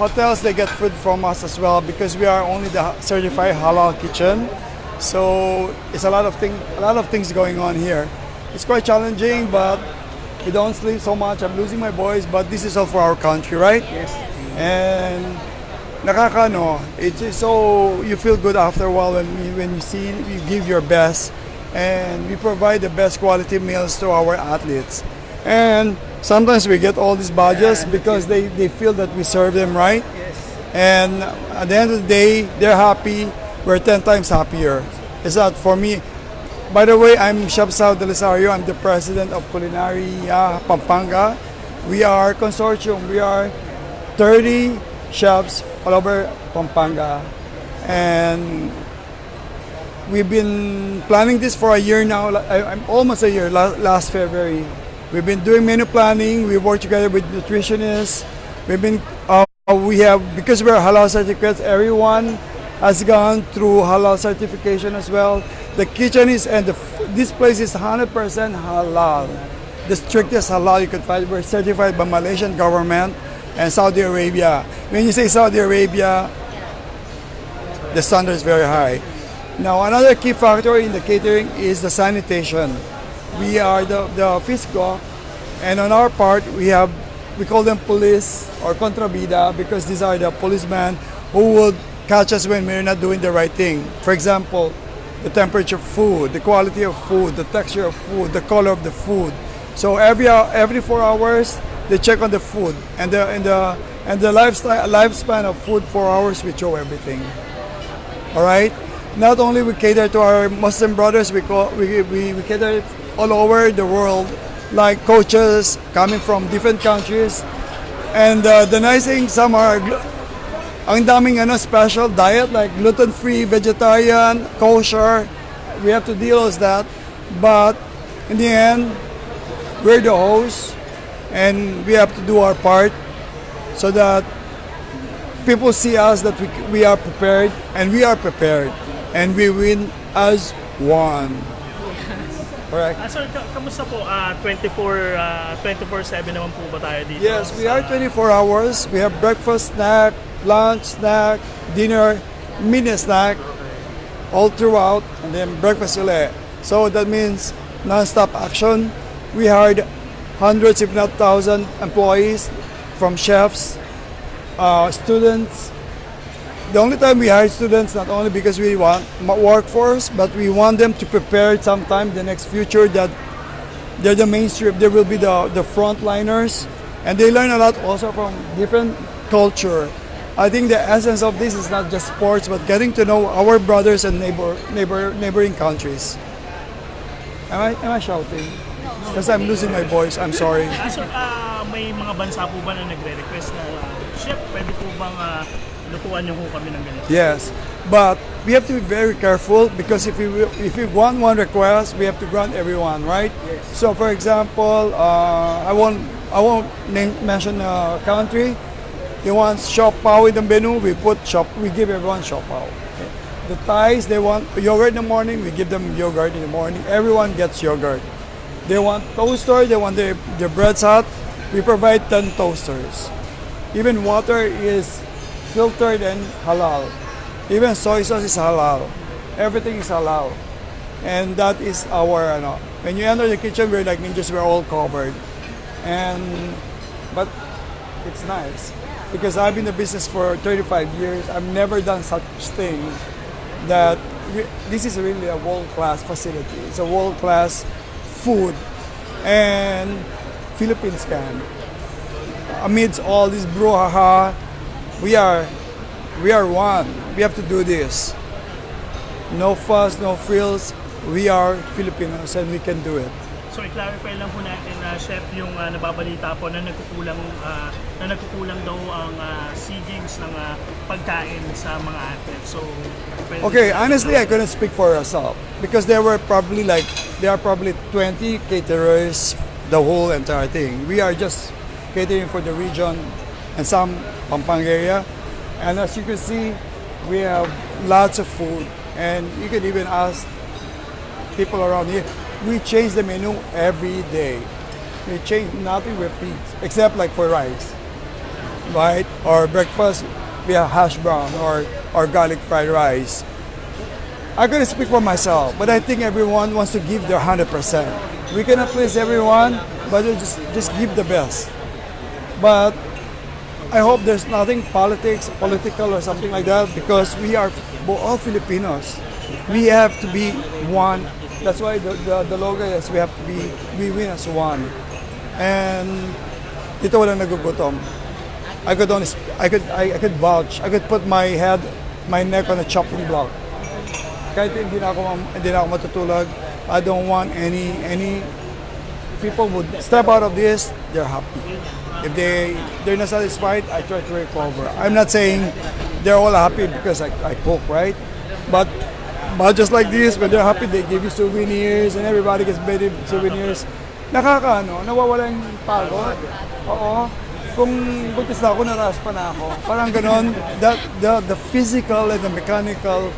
hotels, they get food from us as well because we are only the certified halal kitchen. So it's a lot of things going on here. It's quite challenging, but we don't sleep so much. I'm losing my voice, but this is all for our country, right? Yes. And nakakano, it's so you feel good after a while when you see you give your best, and we provide the best quality meals to our athletes. And sometimes we get all these badges because they feel that we serve them right. Yes. And at the end of the day, they're happy. We're 10 times happier. It's not for me. By the way, I'm Chef Sao de Rosario. I'm the president of Culinaria Pampanga. We are consortium. We are 30 chefs all over Pampanga. And we've been planning this for a year now. I'm almost a year, last February. We've been doing menu planning. We work together with nutritionists. Because we're halal certificates, everyone has gone through halal certification as well. The kitchen this place is 100% halal. The strictest halal you could find. We're certified by Malaysian government and Saudi Arabia. When you say Saudi Arabia, the standard is very high. Now, another key factor in the catering is the sanitation. We are the fisco, and on our part, we call them police or contrabida because these are the policemen who would catch us when we're not doing the right thing. For example, the temperature of food, the quality of food, the texture of food, the color of the food. So every 4 hours, they check on the food, and the lifespan of food 4 hours, we show everything. All right. Not only we cater to our Muslim brothers, we cater all over the world, like coaches coming from different countries. And the nice thing, some are ang daming special diet like gluten-free, vegetarian, kosher. We have to deal with that. But in the end, we're the hosts and we have to do our part so that people see us that we are prepared, and we are prepared, and we win as one. Correct. Sir, kamusta po? 24/7 naman po ba tayo dito? Yes, we are 24 hours. We have breakfast, snack, lunch, snack, dinner, mini snack, all throughout, and then breakfast ulit. So that means non-stop action. We hired hundreds, if not thousands, employees, from chefs, students. The only time we hire students, not only because we want workforce, but we want them to prepare sometime the next future that they're the mainstream, they will be the frontliners, and they learn a lot also from different culture. I think the essence of this is not just sports, but getting to know our brothers and neighboring countries. Am I shouting? Because I'm losing my voice. I'm sorry. Sir, may mga bansa po ba na nagre-request na, Chef, pwede po bang lutuan niyo po kami ng ganito? Yes, but we have to be very careful because if we want one request, we have to grant everyone, right? Yes. So, for example, I won't mention a country. They want shop pao in the menu. We give everyone shop pao. Okay. The Thais, they want yogurt in the morning. We give them yogurt in the morning. Everyone gets yogurt. They want toaster. They want their breads hot. We provide 10 toasters. Even water is filtered and halal. Even soy sauce is halal. Everything is halal. And that is our, when you enter the kitchen, we're like ninjas, we're all covered. But it's nice. Because I've been in the business for 35 years. I've never done such thing this is really a world-class facility. It's a world-class food. And Philippines can. Amidst all this brouhaha, we are one. We have to do this. No fuss, no frills. We are Filipinos and we can do it. So i-clarify lang po natin, Chef, yung nababalita po na nagkukulang daw ang SeaGames ng pagkain sa mga athletes. So okay, honestly, I couldn't speak for myself because there are probably 20 caterers, the whole entire thing. We are just catering for the region and some Pampanga area. And as you can see, we have lots of food, and you can even ask people around here. We change the menu every day. We change, nothing repeats, except like for rice. right? Or breakfast, we have hash brown or garlic fried rice. I can speak for myself, but I think everyone wants to give their 100%. We cannot please everyone, but we just give the best. But I hope there's nothing political or something like that, because we are all Filipinos. We have to be one. That's why the logo is we win as one. And dito wala nagugutom. I could vouch. I could put my neck on a chopping block. Kahit hindi na ako matutulog, I don't want any people would step out of this, they're happy. If they're not satisfied, I try to recover. I'm not saying they're all happy because I cook, right? But just like this, when they're happy, they give you souvenirs and everybody gets better souvenirs. Nawawala yung pagod. Oo. Kung buntis na ako, naraspa na ako. Parang ganon, the physical and the mechanical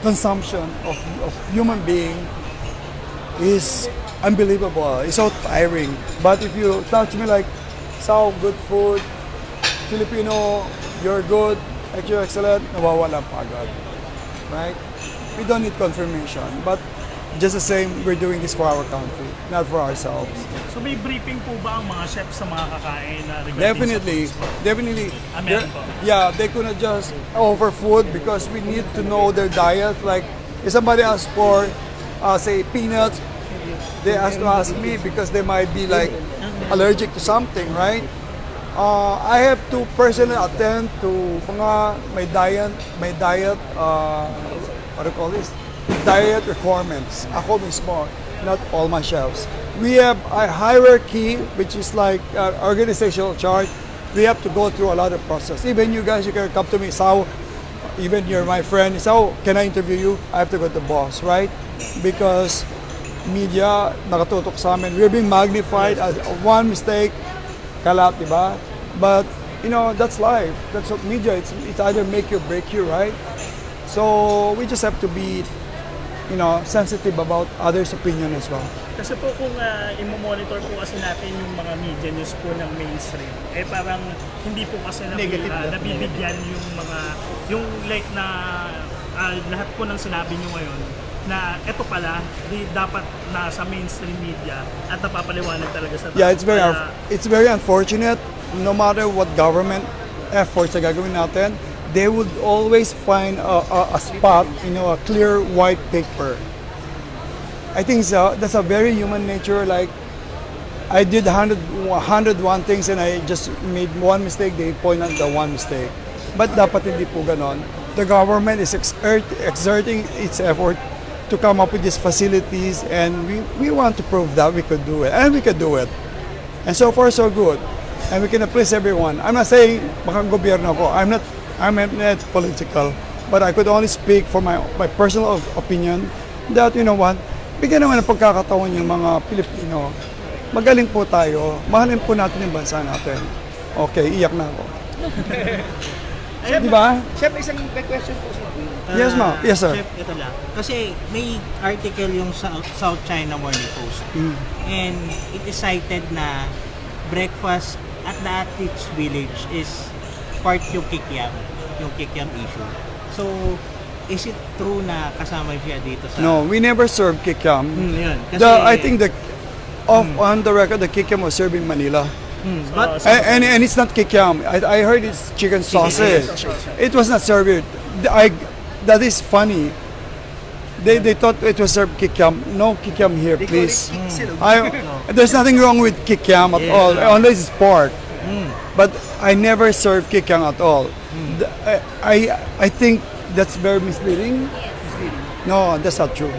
consumption of human being is unbelievable. It's so tiring. But if you touch me like, so good food, Filipino, you're good, you're excellent, nawawala pagod. Right? We don't need confirmation. But just the same, we're doing this for our country, not for ourselves. So may briefing po ba ang mga chef sa mga kakain na regarding Definitely. Meron po. Yeah, they couldn't just offer food because we need to know their diet. Like, if somebody asks for, say, peanuts, they have to ask me because they might be like allergic to something, right? I have to personally attend to my diet, what do you call this? Diet requirements. Ako mismo, not all my chefs. We have a hierarchy, which is like an organizational chart. We have to go through a lot of process. Even you guys, you can come to me, Sao, even you're my friend, Sao, can I interview you? I have to go to the boss, right? Because media, nakatutok sa amin. We're being magnified as one mistake, kalat, diba? But, that's life. That's what media, it's either make you or break you, right? So, we just have to be sensitive about others' opinion as well. Kasi po kung i-monitor po kasi natin yung mga media news po ng mainstream, parang hindi po kasi nabibigyan yung like na lahat po ng sinabi nyo ngayon na eto pala, dapat nasa mainstream media at napapaliwanag talaga sa tao. Yeah, it's very unfortunate. No matter what government efforts na gagawin natin, they would always find a spot, a clear white paper. I think that's a very human nature. Like, I did 101 things and I just made one mistake, they point out the one mistake. But dapat hindi po ganon. The government is exerting its effort to come up with these facilities, and we want to prove that we could do it. And we could do it. And so far, so good. And we can please everyone. I'm not saying makang-gobyerno ko. I'm not political, but I could only speak for my personal opinion that, bigyan naman ng pagkakataon yung mga Pilipino. Magaling po tayo, mahalin po natin yung bansa natin. Okay, iyak na ako. Diba? Chef, isang question po sa Yes, ma'am. Yes, sir. Chef, ito lang. Kasi may article yung South China Morning Post. And it is cited na breakfast at the Atich Village is part yung kikiam issue. So, is it true na kasama siya dito sa... No, we never serve kikiam. Yun. Kasi, I think on the record, the kikiam was served in Manila. But, And it's not kikiam. I heard it's chicken sausage. It was not served. That is funny. They thought it was served kikiam. No kikiam here, please. There's nothing wrong with kikiam at all, unless it's pork. But I never serve kikiam at all. I think that's very misleading. No, that's not true.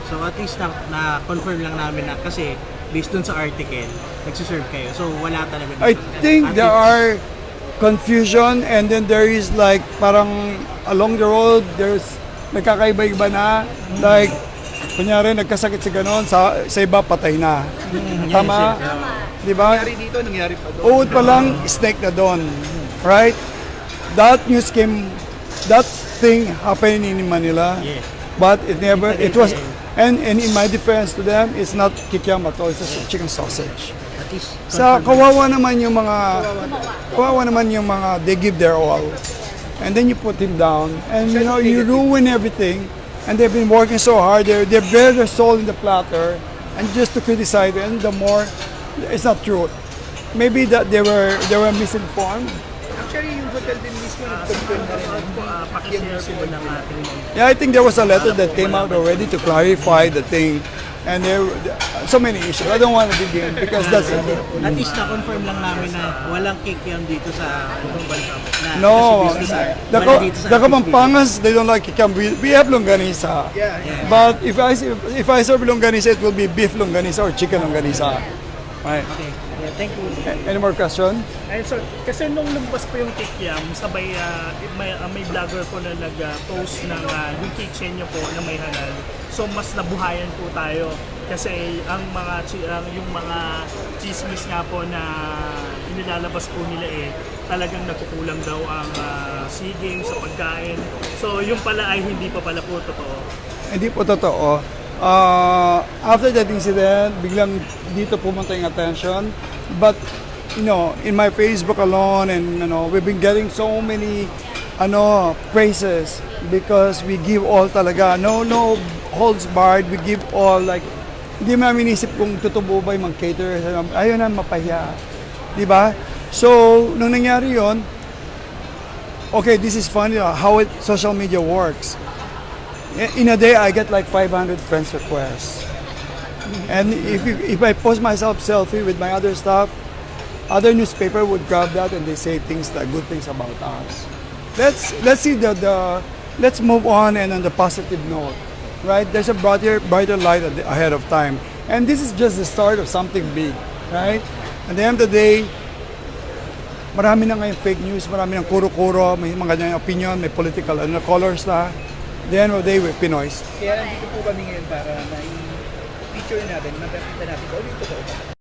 So at least na-confirm lang namin na kasi based dun sa article, nagsiserve kayo. So wala talaga dito. I think there are confusion, and then there is like parang along the road, there's nagkakaiba-iba na. Like, kunyari nagkasakit sa ganon, sa iba patay na. Tama? Di ba? Nangyari dito, nangyari pa doon. Uod pa lang, snake na doon. Right? That thing happened in Manila. Yes. But it was, and in my defense to them, it's not kikiam at all, it's just chicken sausage. is Sa confirmed. kawawa naman yung mga they give their all. And then you put him down and you know you ruin everything. And they've been working so hard. They bear their soul in the platter and just to criticize it, and the more it's not true. Maybe that they were misinformed. Actually, yung hotel din mismo nag-confirm na rin. Pakishare po ng ating Yeah, I think there was a letter that came out already to clarify the thing. And there were so many issues. I don't want to dig in because that's At least na-confirm lang namin na walang kikiam dito sa anong bansa mo. no. Wala dito sa The Kapampangas, they don't like kikam. We have longganisa. Yeah. But if I serve longganisa, it will be beef longganisa or chicken longganisa. Right. Okay. Yeah, thank you. Any more question? Ayun, sir, kasi nung lumabas po yung kikiam, sabay may vlogger po na nag-post ng yung kitchen niyo po na may halal. So mas nabuhayan po tayo kasi yung mga chismis nga po na inilalabas po nila talagang nagkukulang daw ang SeaGames sa pagkain. So yung pala ay hindi pa pala po totoo. Hindi po totoo. After that incident, biglang dito pumunta yung attention. But, you know, in my Facebook alone, and you know, we've been getting so many praises because we give all talaga. No holds barred. We give all, like, hindi namin inisip kung totoo ba yung mag-cater. Ayaw na mapahiya. Di ba? So, nung nangyari yon, okay, this is funny how social media works. In a day, I get like 500 friends requests. And if I post myself selfie with my other stuff, other newspaper would grab that and they say good things about us. Let's see let's move on and on the positive note, right? There's a brighter light ahead of time, and this is just the start of something big, right? At the end of the day, marami na ngayon fake news, marami ng kuro-kuro, may mga ganyan opinion, may political colors na. At the end of the day, we're Pinoys. Kaya nandito po kami ngayon para na i-feature natin, mapapita natin kung ano yung totoo.